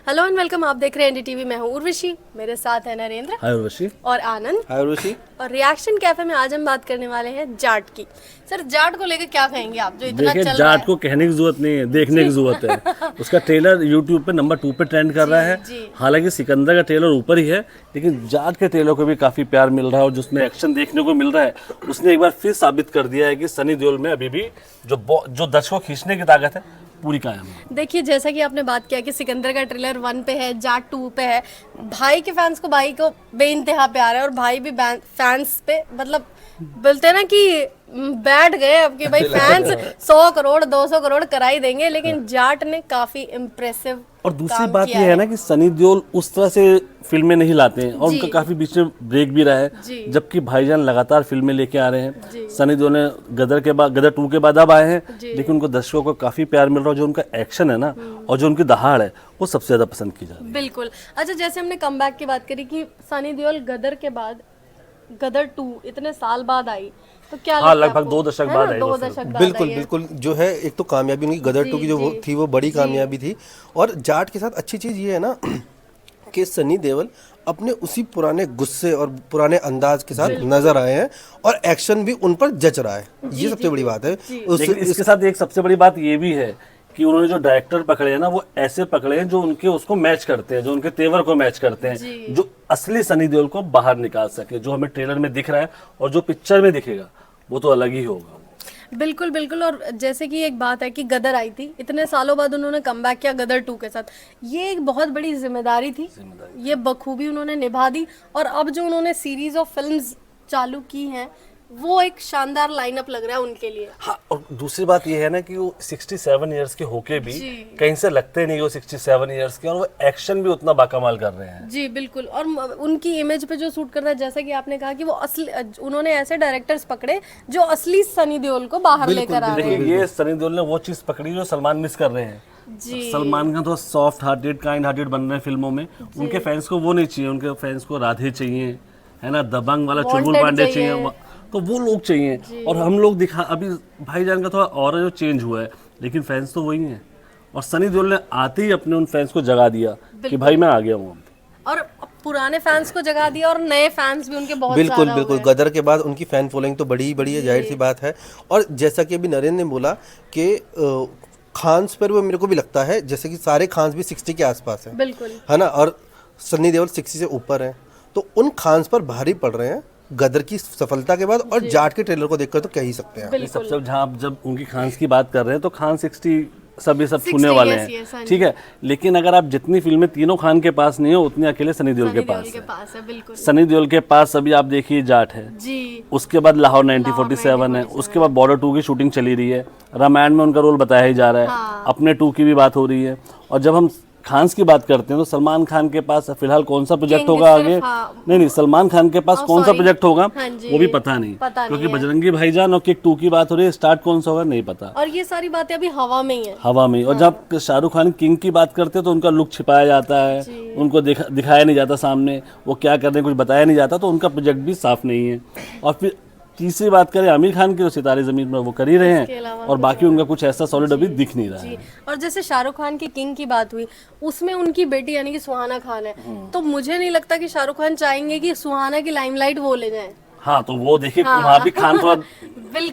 Hello and welcome, आप देख रहे हैं एनडीटीवी। मैं हूँ उर्वशी, मेरे साथ है नरेंद्र। हाय उर्वशी। और आनंद। हाय उर्वशी। और रिएक्शन कैफे में आज हम बात करने वाले हैं जाट की। सर, जाट को लेकर क्या कहेंगे आप, जो इतना देखिए, चल रहा जाट है? को कहने की जरूरत नहीं है, देखने की जरूरत है। उसका ट्रेलर यूट्यूब पे नंबर 2 पे ट्रेंड कर रहा है। हालांकि सिकंदर का ट्रेलर ऊपर ही है, लेकिन जाट के ट्रेलर को भी काफी प्यार मिल रहा है और जिसमें एक्शन देखने को मिल रहा है, उसने एक बार फिर साबित कर दिया है कि सनी देओल में अभी भी जो दर्शकों को खींचने की ताकत है पूरी कायम है। देखिए, जैसा कि आपने बात किया कि सिकंदर का ट्रेलर 1 पे है, जाट 2 पे है। भाई के फैंस को भाई को बेइंतहा प्यार है और भाई भी फैंस पे मतलब बोलते हैं ना कि बैठ गए अब कि भाई फैंस 100 करोड़ 200 करोड़ करा ही देंगे। लेकिन जाट ने काफी इम्प्रेसिव और दूसरी बात यह है ना कि सनी देओल उस तरह से फिल्में नहीं लाते हैं और उनका काफी बीच में ब्रेक भी रहा है, जबकि भाईजान लगातार फिल्में लेके आ रहे हैं। सनी देओल ने गदर 2 के बाद अब आए हैं, लेकिन उनको दर्शकों को काफी प्यार मिल रहा है। जो उनका एक्शन है ना और जो उनकी दहाड़ है वो सबसे ज्यादा पसंद की जा रही है। बिल्कुल। अच्छा, जैसे हमने कमबैक की बात करी कि सनी देओल गदर के बाद गदर 2 इतने साल बाद आई, तो क्या लगता है लगभग आपको? 2 दशक बाद आई। 2 दशक बाद बिल्कुल आई है। बिल्कुल। जो है एक तो कामयाबी उनकी गदर 2 की जो थी वो बड़ी कामयाबी थी। और जाट के साथ अच्छी चीज़ ये है ना कि सनी देओल अपने उसी पुराने गुस्से और पुराने अंदाज के साथ नजर आए हैं और एक्शन भी उन पर जच रहा है। ये सबसे बड़ी बात है। लेकिन इसके साथ एक सबसे बड़ी बात ये भी है कि उन्होंने जो डायरेक्टर पकड़े हैं ना, वो ऐसे पकड़े हैं जो उनके उसको मैच करते हैं, जो उनके तेवर को मैच करते हैं, जो असली सनी देओल को बाहर निकाल सके। जो हमें ट्रेलर में दिख रहा है और जो पिक्चर में दिखेगा वो तो अलग ही होगा। बिल्कुल बिल्कुल। और जैसे कि एक बात है कि गदर आई थी, इतने सालों बाद उन्होंने कमबैक किया गदर 2 के साथ। ये एक बहुत बड़ी जिम्मेदारी थी, ये बखूबी उन्होंने निभा दी। और अब जो उन्होंने सीरीज ऑफ फिल्म्स चालू की हैं, वो एक शानदार लाइनअप लग रहा है उनके लिए। हाँ, और दूसरी बात ये है ना कि वो 67 इयर्स के होके भी कहीं से लगते नहीं वो 67 इयर्स के, और वो एक्शन भी उतना बाकमाल कर रहे हैं। जी बिल्कुल। और उनकी इमेज पे जो सूट करता है, जैसे कि आपने कहा कि वो असली, उन्होंने ऐसे डायरेक्टर्स पकड़े जो असली सनी देओल को बाहर लेकर आ रहे हैं। देखिए, ये सनी देओल ने वो चीज पकड़ी जो सलमान मिस कर रहे हैं। सलमान खान तो सॉफ्ट हार्टेड, काइंड हार्टेड बन रहे हैं फिल्मों में। उनके फैंस को वो नहीं चाहिए, उनके फैंस को राधे चाहिए, है ना, दबंग वाला चुलबुल पांडे चाहिए, तो वो लोग चाहिए। और हम लोग अभी भाईजान का थोड़ा और जो चेंज हुआ है, लेकिन फैंस तो वही हैं। और सनी देओल ने आते ही अपने उन फैंस को जगा दिया कि भाई मैं आ गया हूँ। और पुराने फैंस को जगा दिया और नए फैंस भी उनके बहुत बिल्कुल बिल्कुल। गदर के बाद उनकी फैन फॉलोइंग तो बड़ी ही बड़ी है, जाहिर सी बात है। और जैसा कि अभी नरेंद्र ने बोला कि खान्स पर वो मेरे को भी लगता है जैसे कि सारे खान्स भी 60 के आसपास है, बिल्कुल, है ना। और सनी देओल 60 से ऊपर है, तो उन खान्स पर भारी पड़ रहे हैं गदर की सफलता के बाद। और जाट के ट्रेलर को देखकर तो कह ही सकते हैं। सबसे जहाँ आप जब उनकी खान्स की बात कर रहे हैं तो खान 60 सब छूने वाले हैं, ठीक है। लेकिन अगर आप जितनी फिल्में तीनों खान के पास नहीं हो, उतनी अकेले सनी देओल के पास है। बिल्कुल। सनी देओल के पास अभी आप देखिए जाट है जी, उसके बाद लाहौर 1947 है, उसके बाद बॉर्डर 2 की शूटिंग चली रही है, रामायण में उनका रोल बताया ही जा रहा है, अपने 2 की भी बात हो रही है। और जब हम खान्स की बात करते हैं तो सलमान खान के पास फिलहाल कौन सा प्रोजेक्ट होगा आगे, नहीं, सलमान खान के पास कौन सा प्रोजेक्ट होगा वो भी पता नहीं, क्योंकि बजरंगी भाईजान और किक 2 की बात हो रही है, स्टार्ट कौन सा होगा नहीं पता। और ये सारी बातें अभी हवा में ही है, हवा में। और जब शाहरुख खान किंग की बात करते हैं तो उनका लुक छिपाया जाता है, उनको दिखाया नहीं जाता सामने, वो क्या कर रहे हैं कुछ बताया नहीं जाता, तो उनका प्रोजेक्ट भी साफ नहीं है। और फिर तीसरी बात करें आमिर खान की, तो सितारे जमीन पर वो कर ही रहे हैं, और बाकी उनका कुछ ऐसा सॉलिड अभी दिख नहीं रहा है। और जैसे शाहरुख खान की किंग की बात हुई, उसमें उनकी बेटी यानी कि सुहाना खान है, तो मुझे नहीं लगता कि शाहरुख खान चाहेंगे कि सुहाना की लाइमलाइट वो ले जाए। हाँ, तो वो देखिए वहाँ भी खान थोड़ा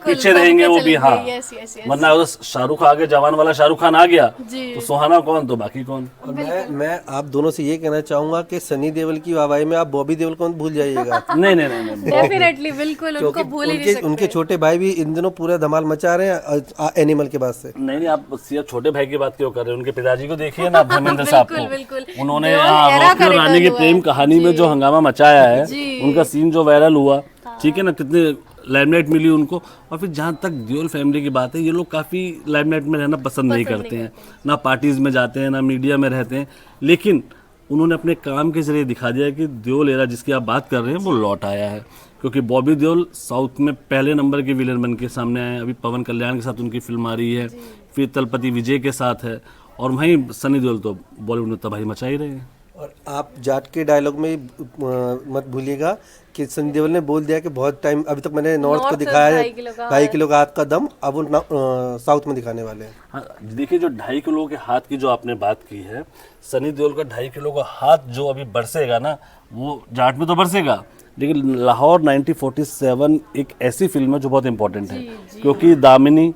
पीछे रहेंगे वो भी। हाँ, वरना अगर शाहरुख आगे जवान वाला शाहरुख खान आ गया तो सुहाना कौन तो बाकी कौन। और मैं आप दोनों से ये कहना चाहूंगा कि सनी देओल की वाहवाही में आप बॉबी देओल को भूल जाइएगा। नहीं नहीं नहीं, डेफिनेटली, बिल्कुल, उनको भूल ही नहीं सकते। उनके छोटे भाई भी इन दिनों पूरा धमाल मचा रहे हैं एनिमल के बाद से। नहीं, आप सिर्फ छोटे भाई की बात क्यों कर रहे हैं, उनके पिताजी को देखिए ना, धर्मेंद्र साहब को। उन्होंने रॉकी और रानी की प्रेम कहानी में जो हंगामा मचाया है, उनका सीन जो वायरल हुआ, ठीक है ना, कितने लाइमलाइट मिली उनको। और फिर जहाँ तक देओल फैमिली की बात है, ये लोग काफ़ी लाइमलाइट में रहना पसंद नहीं करते हैं, ना पार्टीज में जाते हैं ना मीडिया में रहते हैं। लेकिन उन्होंने अपने काम के जरिए दिखा दिया कि देओल एरा जिसकी आप बात कर रहे हैं वो लौट आया है। क्योंकि बॉबी देओल साउथ में पहले नंबर के विलेन बन के सामने आए हैं, अभी पवन कल्याण के साथ उनकी फिल्म आ रही है, फिर तलपति विजय के साथ है, और वहीं सनी देओल तो बॉलीवुड में तबाही मचा ही रहे हैं। और आप जाट के डायलॉग में मत भूलिएगा कि सनी देओल ने बोल दिया कि बहुत टाइम अभी तक मैंने नॉर्थ को दिखाया है 2.5 किलो का हाथ का दम, अब वो साउथ में दिखाने वाले हैं। हाँ देखिए, जो 2.5 किलो के हाथ की जो आपने बात की है, सनी देओल का 2.5 किलो का हाथ जो अभी बरसेगा ना, वो जाट में तो बरसेगा, लेकिन लाहौर 1947 एक ऐसी फिल्म है जो बहुत इंपॉर्टेंट है, क्योंकि दामिनी,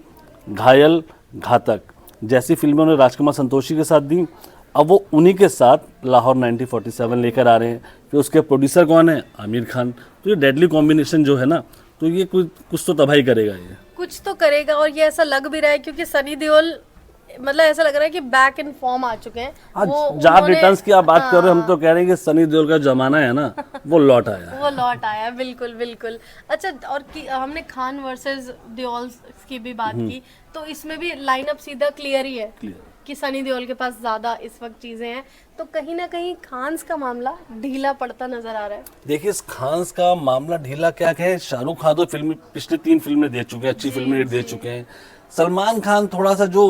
घायल, घातक जैसी फिल्में उन्होंने राजकुमार संतोषी के साथ दी, अब वो उन्हीं के साथ लाहौर 1947 लेकर आ रहे हैं। फिर उसके प्रोड्यूसर कौन है? आमिर खान। तो ये डेडली कॉम्बिनेशन जो है ना, तो ये कुछ तो तबाही करेगा, ये कुछ तो करेगा। और ये ऐसा लग भी रहा है क्योंकि सनी देओल मतलब ऐसा लग रहा है कि बैक इन फॉर्म आ चुके हैं। आज जाट रिटर्न्स की आप बात कर रहे हो, हम तो कह रहे हैं कि सनी देओल का जमाना है ना, वो लौट आया। वो लौट आया, बिल्कुल बिल्कुल। अच्छा, और हमने खान वर्सेस देओल की भी बात की, तो इसमें भी लाइनअप सीधा क्लियर ही है कि सनी देओल के पास ज्यादा इस वक्त चीजें हैं, तो कहीं ना कहीं खान्स का मामला ढीला पड़ता नजर आ रहा है। देखिए, इस खान्स का मामला ढीला क्या कहे, शाहरुख खान तो फिल्म पिछले 3 फिल्में दे चुके हैं, अच्छी फिल्में दे चुके हैं। सलमान खान थोड़ा सा जो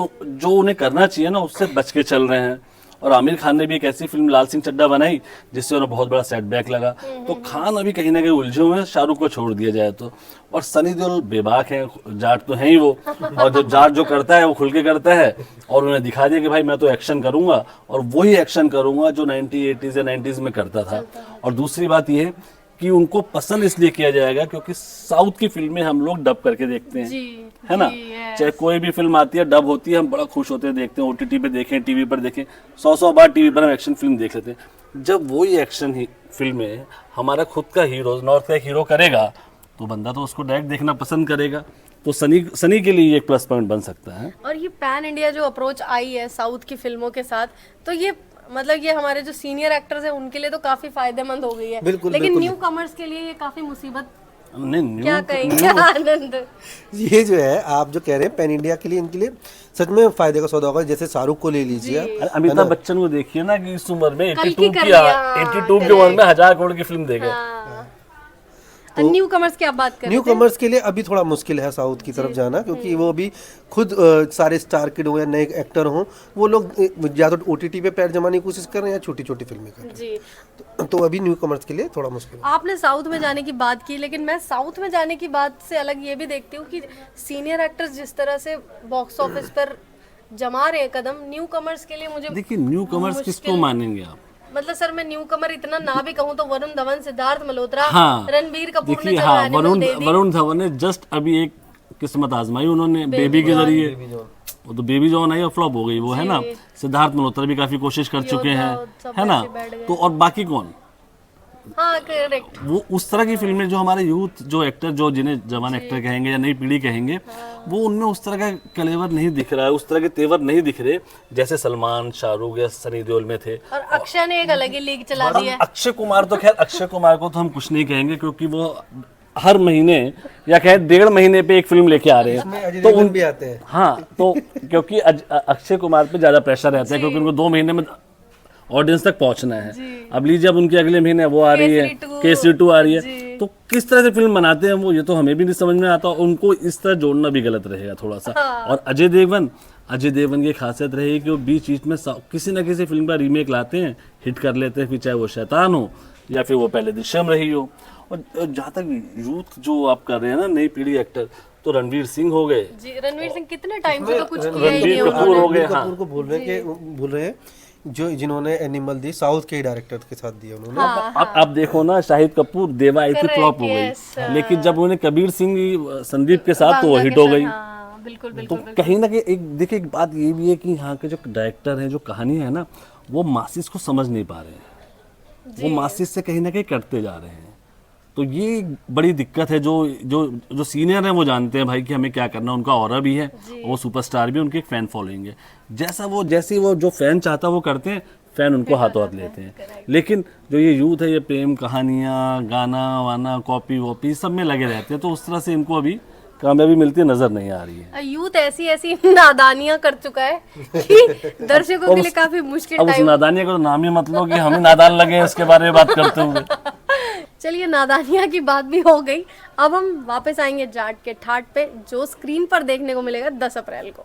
उन्हें करना चाहिए ना, उससे बच के चल रहे हैं। और आमिर खान ने भी एक ऐसी फिल्म लाल सिंह चड्ढा बनाई जिससे उन्हें बहुत बड़ा सेटबैक लगा। तो खान अभी कहीं ना कहीं उलझे हुए हैं, शाहरुख को छोड़ दिया जाए तो। और सनी देओल बेबाक है, जाट तो है ही वो, और जो जाट जो करता है वो खुल के करता है, और उन्हें दिखा दिया कि भाई मैं तो एक्शन करूंगा, और वही एक्शन करूंगा जो 1980s या 90s में करता था। और दूसरी बात ये कि उनको पसंद इसलिए किया जाएगा क्योंकि साउथ की फिल्में हम लोग डब करके देखते हैं, है ना। चाहे कोई भी फिल्म आती है डब होती है, हम बड़ा खुश होते हैं देखते हैं, OTT पे देखें, टीवी पर देखें, 100 बार टीवी पर हम एक्शन फिल्म देख लेते हैं। जब वही एक्शन फिल्में हमारा खुद का हीरो, नॉर्थ का एक हीरो करेगा, तो बंदा तो उसको डायरेक्ट देखना पसंद करेगा। तो सनी के लिए एक प्लस पॉइंट बन सकता है। और ये पैन इंडिया जो अप्रोच आई है साउथ की फिल्मों के साथ, तो ये मतलब ये हमारे जो सीनियर एक्टर्स हैं उनके लिए तो काफी फायदेमंद हो गई है, लेकिन न्यू कमर्स के लिए ये काफी मुसीबत। नहीं, क्या कहेंगे आनंद? ये जो है आप जो कह रहे हैं पैन इंडिया के लिए, इनके लिए सच में फायदे का सौदा होगा। जैसे शाहरुख को ले लीजिए, अमिताभ बच्चन को देखिए ना कि इस उम्र में 82 की उम्र में 1000 करोड़ की फिल्म देगा। न्यू कमर्स की आप बात कर रहे थे। न्यू कमर्स के लिए अभी थोड़ा मुश्किल है साउथ की तरफ जाना, क्योंकि वो अभी खुद सारे स्टार किड हो या नए एक्टर हों, वो लोग या तो OTT पे पैर जमाने की कोशिश कर रहे हैं या छोटी छोटी फिल्में कर रहे हैं। तो अभी न्यू कमर्स के लिए थोड़ा मुश्किल है। आपने साउथ में जाने की बात की, लेकिन मैं साउथ में जाने की बात से अलग ये भी देखती हूँ कि सीनियर एक्टर्स जिस तरह से बॉक्स ऑफिस पर जमा रहे हैं कदम, न्यू कमर्स के लिए मुझे देखिए, न्यू कमर्स किसको मानेंगे आप? मतलब सर, मैं न्यू कमर इतना ना भी कहूँ तो वरुण धवन, सिद्धार्थ मल्होत्रा, हाँ, रणबीर कपूर ने देखिए, हाँ, वरुण धवन ने जस्ट अभी एक किस्मत आजमाई उन्होंने बेबी के जरिए, वो तो बेबी जॉन आई और फ्लॉप हो गई वो, है ना। सिद्धार्थ मल्होत्रा भी काफी कोशिश कर चुके हैं, है ना। तो और बाकी कौन? हाँ, करेक्ट। वो उस तरह की फिल्में जो हमारे यूथ जो एक्टर, जो जिन्हें जवान एक्टर कहेंगे या नई पीढ़ी कहेंगे, वो उनमें उस तरह का कलेवर नहीं दिख रहा है, उस तरह के तेवर नहीं दिख रहे जैसे सलमान, शाहरुख या सनी देओल में थे। और अक्षय ने एक अलग ही लीग चला दी है। अक्षय कुमार तो खैर, अक्षय कुमार को तो हम कुछ नहीं कहेंगे क्योंकि वो हर महीने या कहे 1.5 महीने पे एक फिल्म लेके आ रहे हैं, तो उन भी आते हैं। हाँ, तो क्योंकि अक्षय कुमार पे ज्यादा प्रेशर रहता है, क्योंकि उनको 2 महीने में ऑडियंस तक पहुंचना है। अब लीजिए, अब उनके अगले महीने वो आ रही है, केसरी 2 आ रही है, तो किस तरह से फिल्म बनाते हैं वो, ये तो हमें भी नहीं समझ में आता। उनको इस तरह जोड़ना भी गलत रहेगा थोड़ा सा। और अजय देवगन की खासियत रही कि वो बीच बीच में किसी न किसी फिल्म का रीमेक लाते हैं, हिट कर लेते हैं, फिर चाहे वो शैतान हो या फिर वो पहले दृश्यम रही हो। और जहाँ तक यूथ जो आप कर रहे हैं ना, नई पीढ़ी एक्टर, तो रणवीर सिंह हो गए जी। रणवीर सिंह कितने टाइम से तो कुछ किया ही नहीं रणबीर कपूर हो गए। हाँ, कपूर को बोल रहे हैं जो जिन्होंने एनिमल दी, साउथ के डायरेक्टर के साथ दिया उन्होंने। अब आप देखो ना, शाहिद कपूर, देवा आई थी, फ्लॉप हो गई, लेकिन जब उन्हें कबीर सिंह संदीप के साथ तो वो हिट हो गई। बिल्कुल तो बिल्कुल। कहीं ना कहीं एक देखिए, एक बात ये भी है कि यहाँ के जो डायरेक्टर हैं, जो कहानी है ना, वो मासिस को समझ नहीं पा रहे हैं, वो मासिस से कहीं ना कहीं कटते जा रहे हैं। तो ये एक बड़ी दिक्कत है। जो सीनियर हैं वो जानते हैं भाई कि हमें क्या करना, उनका ऑरा भी है, वो सुपरस्टार भी, उनकी एक फैन फॉलोइंग है। जैसे वो जो फैन चाहता वो करते हैं, फैन उनको हाथों हाथ लेते हैं। लेकिन जो ये यूथ है, ये प्रेम कहानियाँ, गाना वाना, कॉपी वॉपी सब में लगे रहते हैं, तो उस तरह से इनको अभी कामयाबी मिलती नजर नहीं आ रही है। यूथ ऐसी नादानियां कर चुका है कि दर्शकों के लिए काफी मुश्किल टाइम। अब उस नादानियां का तो नाम ही मत लो कि हमें नादान लगे इसके बारे में बात करते हुए। चलिए, नादानियां की बात भी हो गई, अब हम वापस आएंगे जाट के ठाट पे, जो स्क्रीन पर देखने को मिलेगा 10 अप्रैल को।